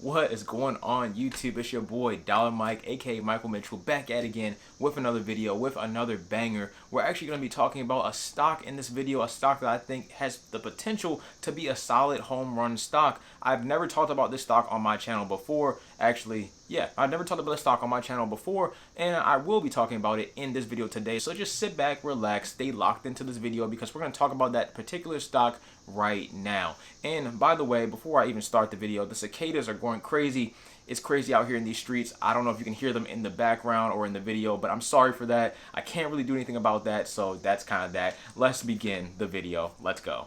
What is going on YouTube? It's your boy Dollar Mike, aka Michael Mitchell, back at again with another video, with another banger. We're actually going to be talking about a stock in this video, a stock that I think has the potential to be a solid home run stock. I've never talked about this stock on my channel before. Actually, yeah, I've never talked about this stock on my channel before, and I will be talking about it in this video today. So just sit back, relax, stay locked into this video because we're going to talk about that particular stock right now. And by the way, before I even start the video, the cicadas are going crazy. It's crazy out here in these streets. I don't know if you can hear them in the background or in the video, but I'm sorry for that. I can't really do anything about that, so that's kind of that. Let's begin the video. Let's go.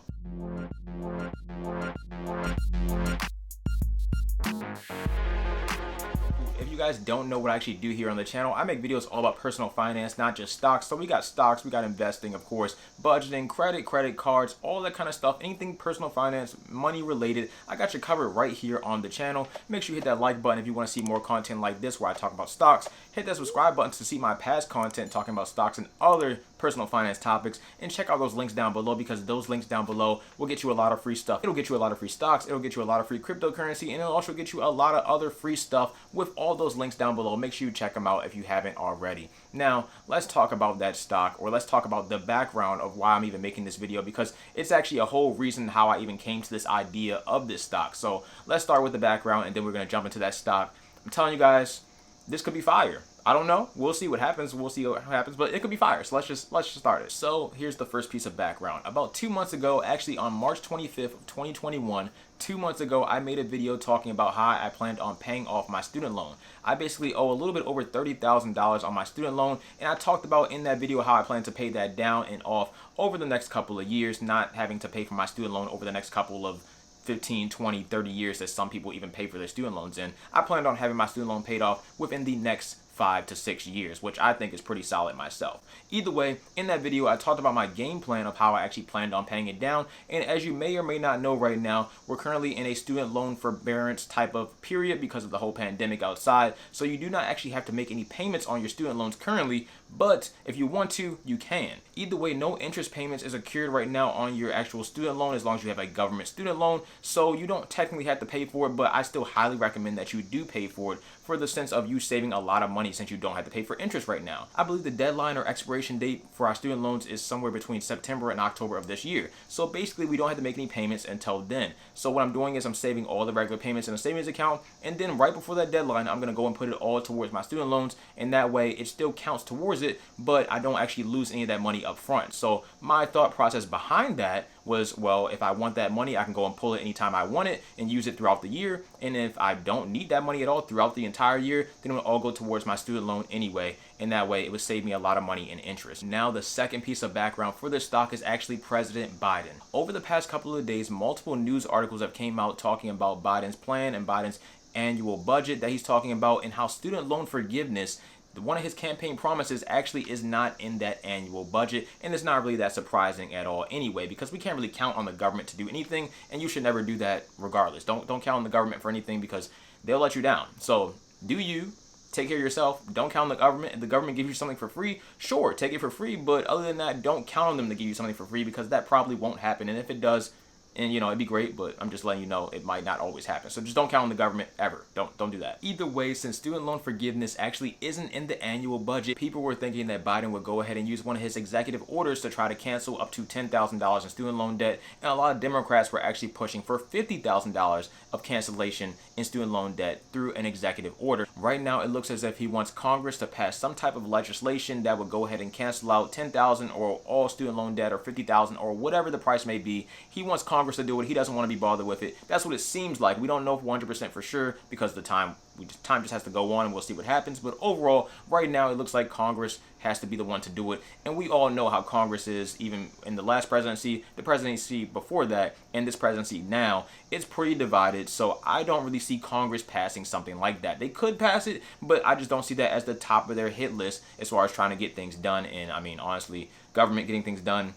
If you guys don't know what I actually do here on the channel, I make videos all about personal finance, not just stocks. So we got stocks, we got investing, of course, budgeting, credit cards, all that kind of stuff. Anything personal finance, money related, I got you covered right here on the channel. Make sure you hit that like button if you want to see more content like this where I talk about stocks. Hit that subscribe button to see my past content talking about stocks and other personal finance topics, and check out those links down below because those links down below will get you a lot of free stuff. It'll get you a lot of free stocks, it'll get you a lot of free cryptocurrency, and it'll also get you a lot of other free stuff with all those links down below. Make sure you check them out if you haven't already. Now, let's talk about that stock, or let's talk about the background of why I'm even making this video, because it's actually a whole reason how I even came to this idea of this stock. So let's start with the background and then we're going to jump into that stock. I'm telling you guys, this could be fire. I don't know. We'll see what happens. We'll see what happens, but it could be fire. So let's just start it. So here's the first piece of background. About 2 months ago, actually on March 25th of 2021, 2 months ago, I made a video talking about how I planned on paying off my student loan. I basically owe a little bit over $30,000 on my student loan, and I talked about in that video how I plan to pay that down and off over the next couple of years, not having to pay for my student loan over the next couple of 15, 20, 30 years that some people even pay for their student loans in. I planned on having my student loan paid off within the next 5 to 6 years, which I think is pretty solid myself. Either way, in that video, I talked about my game plan of how I actually planned on paying it down. And as you may or may not know right now, we're currently in a student loan forbearance type of period because of the whole pandemic outside. So you do not actually have to make any payments on your student loans currently, but if you want to, you can. Either way, no interest payments is accrued right now on your actual student loan as long as you have a government student loan. So you don't technically have to pay for it, but I still highly recommend that you do pay for it for the sense of you saving a lot of money since you don't have to pay for interest right now. I believe the deadline or expiration date for our student loans is somewhere between September and October of this year. So basically we don't have to make any payments until then. So what I'm doing is I'm saving all the regular payments in a savings account, and then right before that deadline, I'm gonna go and put it all towards my student loans, and that way it still counts towards it, but I don't actually lose any of that money up front. So my thought process behind that was, well, if I want that money, I can go and pull it anytime I want it and use it throughout the year. And if I don't need that money at all throughout the entire year, then it will all go towards my student loan anyway. And that way it would save me a lot of money in interest. Now, the second piece of background for this stock is actually President Biden. Over the past couple of days, multiple news articles have came out talking about Biden's plan and Biden's annual budget that he's talking about, and how student loan forgiveness, one of his campaign promises, actually is not in that annual budget. And it's not really that surprising at all anyway, because we can't really count on the government to do anything, and you should never do that regardless. Don't count on the government for anything because they'll let you down. So do you take care of yourself. Don't count on the government. If the government gives you something for free, sure, take it for free, but other than that, don't count on them to give you something for free, because that probably won't happen. And if it does, and it'd be great, but I'm just letting you know it might not always happen. So just don't count on the government ever. Don't do that. Either way, since student loan forgiveness actually isn't in the annual budget, people were thinking that Biden would go ahead and use one of his executive orders to try to cancel up to $10,000 in student loan debt. And a lot of Democrats were actually pushing for $50,000 of cancellation in student loan debt through an executive order. Right now, it looks as if he wants Congress to pass some type of legislation that would go ahead and cancel out $10,000 or all student loan debt, or $50,000 or whatever the price may be. He wants Congress to do it. He doesn't want to be bothered with it. That's what it seems like. We don't know 100% for sure because the time just has to go on, and we'll see what happens. But overall, right now, it looks like Congress has to be the one to do it. And we all know how Congress is, even in the last presidency, the presidency before that, and this presidency now. It's pretty divided. So I don't really see Congress passing something like that. They could pass it, but I just don't see that as the top of their hit list as far as trying to get things done. And I mean, honestly, government getting things done,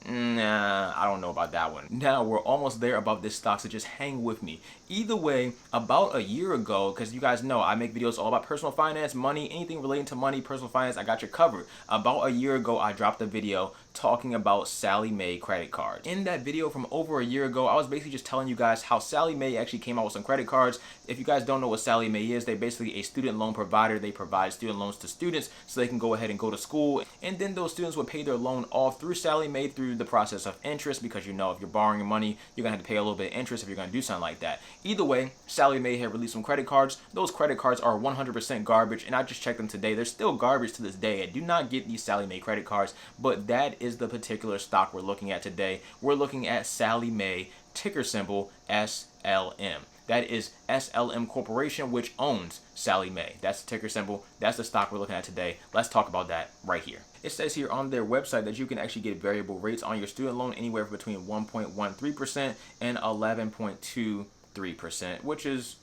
nah, I don't know about that one. Now, we're almost there about this stock, so just hang with me. Either way, about a year ago, because you guys know I make videos all about personal finance, money, anything relating to money, personal finance, I got you covered. About a year ago, I dropped a video talking about Sallie Mae credit cards. In that video from over a year ago, I was basically just telling you guys how Sallie Mae actually came out with some credit cards. If you guys don't know what Sallie Mae is, they're basically a student loan provider. They provide student loans to students so they can go ahead and go to school, and then those students would pay their loan off through Sallie Mae through the process of interest, because you know if you're borrowing money, you're gonna have to pay a little bit of interest if you're gonna do something like that. Either way, Sallie Mae had released some credit cards. Those credit cards are 100% garbage, and I just checked them today. They're still garbage to this day. I do not get these Sallie Mae credit cards, but that is the particular stock we're looking at today. We're looking at Sallie Mae, ticker symbol SLM. That is SLM Corporation, which owns Sallie Mae. That's the ticker symbol. That's the stock we're looking at today. Let's talk about that right here. It says here on their website that you can actually get variable rates on your student loan anywhere between 1.13% and 11.23%, which is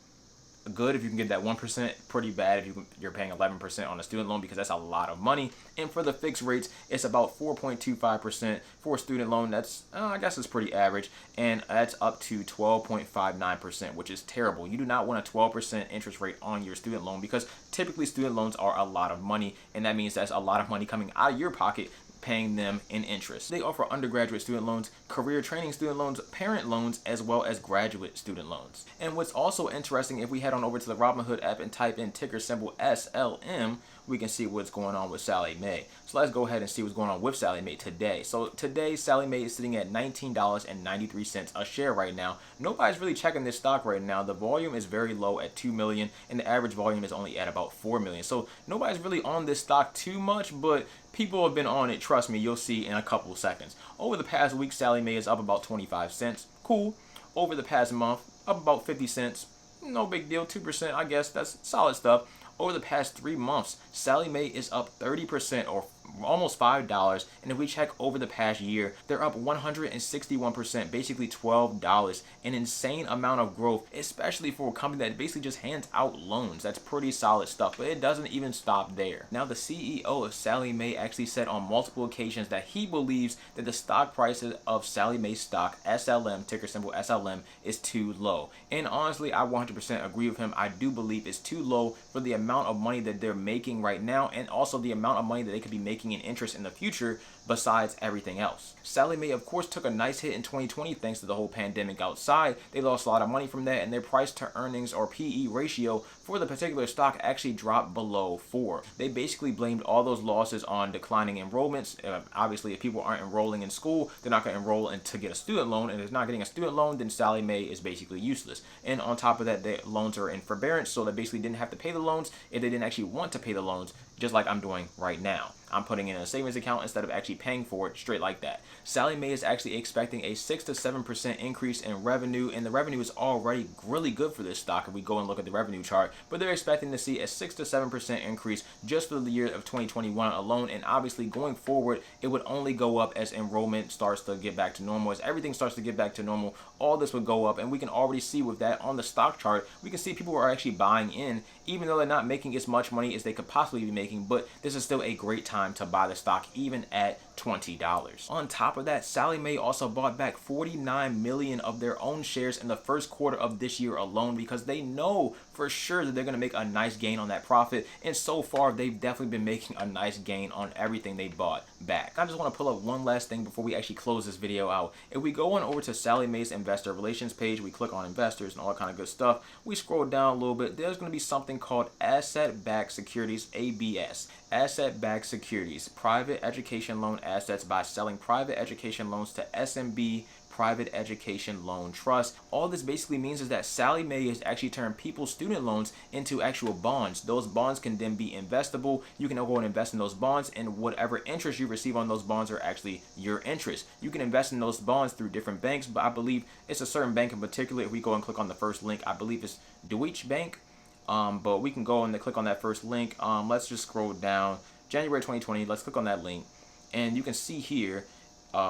good if you can get that 1%, pretty bad if you're paying 11% on a student loan, because that's a lot of money. And for the fixed rates, it's about 4.25% for a student loan. That's I guess it's pretty average, and that's up to 12.59%, which is terrible. You do not want a 12% interest rate on your student loan, because typically student loans are a lot of money, and that means that's a lot of money coming out of your pocket paying them in interest. They offer undergraduate student loans, career training student loans, parent loans, as well as graduate student loans. And what's also interesting, if we head on over to the Robinhood app and type in ticker symbol SLM, we can see what's going on with Sallie Mae. So let's go ahead and see what's going on with Sallie Mae today. So today, Sallie Mae is sitting at $19.93 a share right now. Nobody's really checking this stock right now. The volume is very low at 2 million, and the average volume is only at about 4 million. So nobody's really on this stock too much, but people have been on it. Trust me, you'll see in a couple of seconds. Over the past week, Sallie Mae is up about 25 cents. Cool. Over the past month, up about 50 cents. No big deal. 2%, I guess. That's solid stuff. Over the past 3 months, Sallie Mae is up 30%, or almost $5. And if we check over the past year, they're up 161%, basically $12. An insane amount of growth, especially for a company that basically just hands out loans. That's pretty solid stuff, but it doesn't even stop there. Now, the CEO of Sallie Mae actually said on multiple occasions that he believes that the stock prices of Sallie Mae stock, SLM, ticker symbol SLM, is too low. And honestly, I 100% agree with him. I do believe it's too low for the amount of money that they're making right now, and also the amount of money that they could be making in interest in the future, besides everything else. Sallie Mae, of course, took a nice hit in 2020 thanks to the whole pandemic outside. They lost a lot of money from that, and their price to earnings, or PE ratio, for the particular stock actually dropped below 4. They basically blamed all those losses on declining enrollments. Obviously, if people aren't enrolling in school, they're not going to enroll to get a student loan, and if they're not getting a student loan, then Sallie Mae is basically useless. And on top of that, their loans are in forbearance, so they basically didn't have to pay the loans if they didn't actually want to pay the loans, just like I'm doing right now. I'm putting in a savings account instead of actually paying for it straight like that. Sallie Mae is actually expecting a 6 to 7% increase in revenue, and the revenue is already really good for this stock if we go and look at the revenue chart, but they're expecting to see a 6 to 7% increase just for the year of 2021 alone, and obviously going forward, it would only go up as enrollment starts to get back to normal. As everything starts to get back to normal, all this would go up, and we can already see with that on the stock chart, we can see people are actually buying in, even though they're not making as much money as they could possibly be making, but this is still a great time to buy the stock, even at $20. On top of that, Sallie Mae also bought back 49 million of their own shares in the first quarter of this year alone, because they know for sure that they're going to make a nice gain on that profit, and so far they've definitely been making a nice gain on everything they bought back. I just want to pull up one last thing before we actually close this video out. If we go on over to Sallie Mae's investor relations page, we click on investors and all that kind of good stuff, we scroll down a little bit, there's going to be something called asset-backed securities, ABS. Asset-backed securities, private education loan assets by selling private education loans to SMB Private Education Loan Trust. All this basically means is that Sallie Mae has actually turned people's student loans into actual bonds. Those bonds can then be investable. You can go and invest in those bonds, and whatever interest you receive on those bonds are actually your interest. You can invest in those bonds through different banks, but I believe it's a certain bank in particular. If we go and click on the first link, I believe it's Deutsche Bank. But we can go and click on that first link. Let's just scroll down. January 2020, let's click on that link. And you can see here,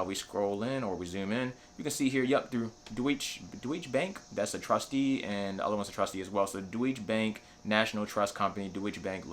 we scroll in or we zoom in, You can see here, yep, through Deutsche Bank, that's a trustee, and the other one's a trustee as well. So Deutsche Bank National Trust Company, Deutsche Bank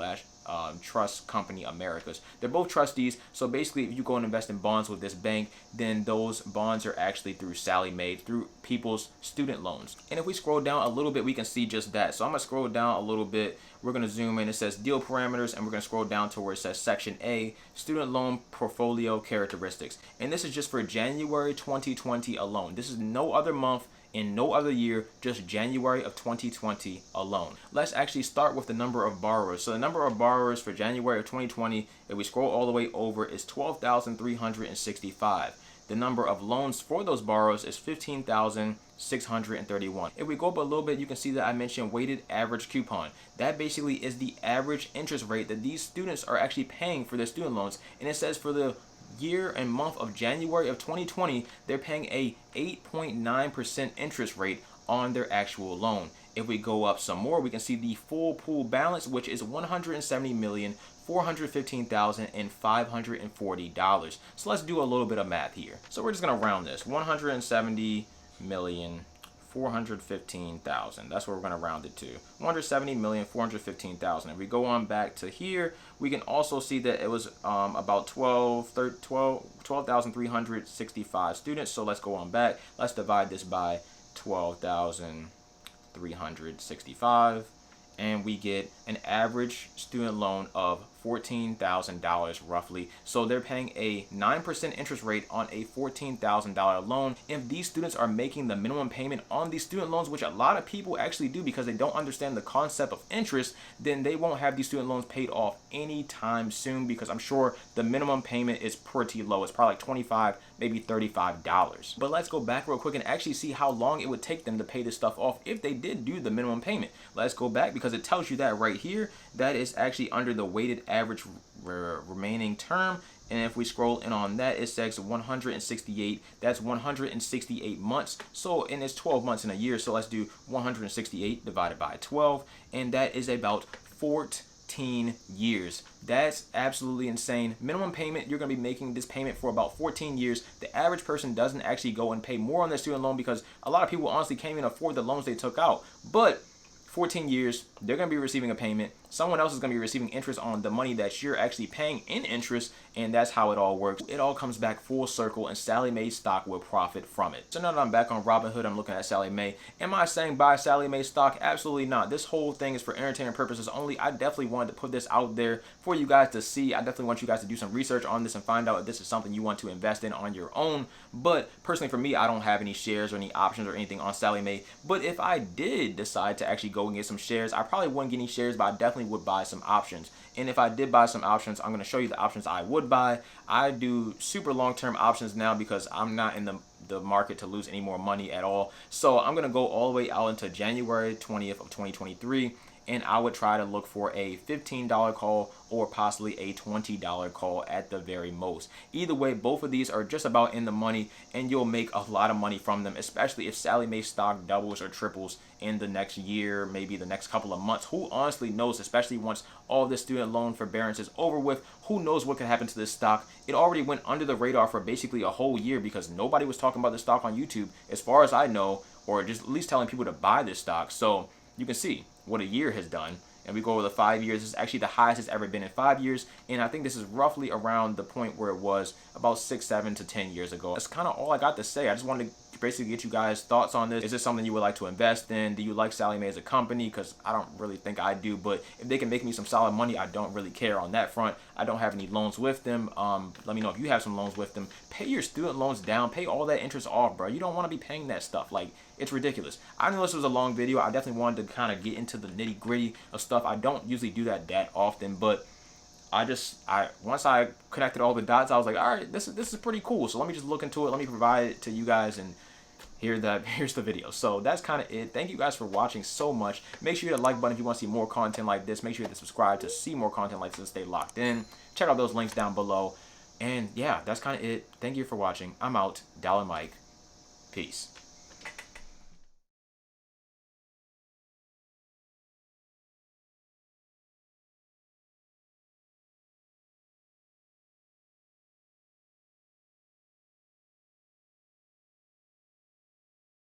Trust Company Americas. They're both trustees. So basically, if you go and invest in bonds with this bank, then those bonds are actually through Sallie Mae, through people's student loans. And if we scroll down a little bit, we can see just that. So I'm gonna scroll down a little bit. We're gonna zoom in. It says deal parameters, and we're gonna scroll down to where it says section A, student loan portfolio characteristics. And this is just for January 2020 alone. This is no other month in no other year, just January of 2020 alone. Let's actually start with the number of borrowers. So the number of borrowers for January of 2020, if we scroll all the way over, is 12,365. The number of loans for those borrowers is 15,631. If we go up a little bit, you can see that I mentioned weighted average coupon. That basically is the average interest rate that these students are actually paying for their student loans. And it says for the year and month of January of 2020, they're paying a 8.9% interest rate on their actual loan. If we go up some more, we can see the full pool balance, which is $170,415,540. So let's do a little bit of math here. So we're just gonna round this. 170,415,000. That's what we're going to round it to. 170,415,000. If we go on back to here, we can also see that it was about 12,365 students. So let's go on back. Let's divide this by 12,365. And we get an average student loan of $14,000 roughly. So they're paying a 9% interest rate on a $14,000 loan. If these students are making the minimum payment on these student loans, which a lot of people actually do because they don't understand the concept of interest, then they won't have these student loans paid off anytime soon, because I'm sure the minimum payment is pretty low. It's probably like $25, maybe $35. But let's go back real quick and actually see how long it would take them to pay this stuff off if they did do the minimum payment. Let's go back because it tells you that right here. That is actually under the weighted average remaining term. And if we scroll in on that, it says 168. That's 168 months. So, and it's 12 months in a year. So let's do 168 divided by 12. And that is about 14 years. That's absolutely insane. Minimum payment, you're going to be making this payment for about 14 years. The average person doesn't actually go and pay more on their student loan because a lot of people honestly can't even afford the loans they took out. But 14 years, they're going to be receiving a payment. Someone else is going to be receiving interest on the money that you're actually paying in interest, and that's how it all works. It all comes back full circle, and Sallie Mae stock will profit from it. So now that I'm back on Robinhood, I'm looking at Sallie Mae. Am I saying buy Sallie Mae stock? Absolutely not. This whole thing is for entertainment purposes only. I definitely wanted to put this out there for you guys to see. I definitely want you guys to do some research on this and find out if this is something you want to invest in on your own. But personally for me, I don't have any shares or any options or anything on Sallie Mae. But if I did decide to actually go and get some shares, I probably wouldn't get any shares, but I definitely would buy some options. And if I did buy some options, I'm going to show you the options I would buy. I do super long-term options now because I'm not in the market to lose any more money at all. So I'm going to go all the way out into January 20th of 2023. And I would try to look for a $15 call or possibly a $20 call at the very most. Either way, both of these are just about in the money, and you'll make a lot of money from them, especially if Sallie Mae stock doubles or triples in the next year, maybe the next couple of months. Who honestly knows, especially once all this student loan forbearance is over with, who knows what could happen to this stock. It already went under the radar for basically a whole year because nobody was talking about this stock on YouTube, as far as I know, or just at least telling people to buy this stock. So you can see what a year has done. And we go over the 5 years. This is actually the highest it's ever been in 5 years. And I think this is roughly around the point where it was about 6, 7 to 10 years ago. That's kind of all I got to say. I just wanted to basically get you guys' thoughts on this. Is this something you would like to invest in? Do you like Sallie Mae as a company? Because I don't really think I do. But if they can make me some solid money, I don't really care on that front. I don't have any loans with them. Let me know if you have some loans with them. Pay your student loans down. Pay all that interest off, bro. You don't want to be paying that stuff. Like, it's ridiculous. I know this was a long video. I definitely wanted to kind of get into the nitty gritty of stuff. I don't usually do that often, but once I connected all the dots, I was like, all right, this is pretty cool. So let me just look into it. Let me provide it to you guys, and here's the video. So that's kind of it. Thank you guys for watching so much. Make sure you hit the like button if you want to see more content like this. Make sure you hit the subscribe to see more content like this and stay locked in. Check out those links down below. And yeah, that's kind of it. Thank you for watching. I'm out. Dollar Mike. Peace.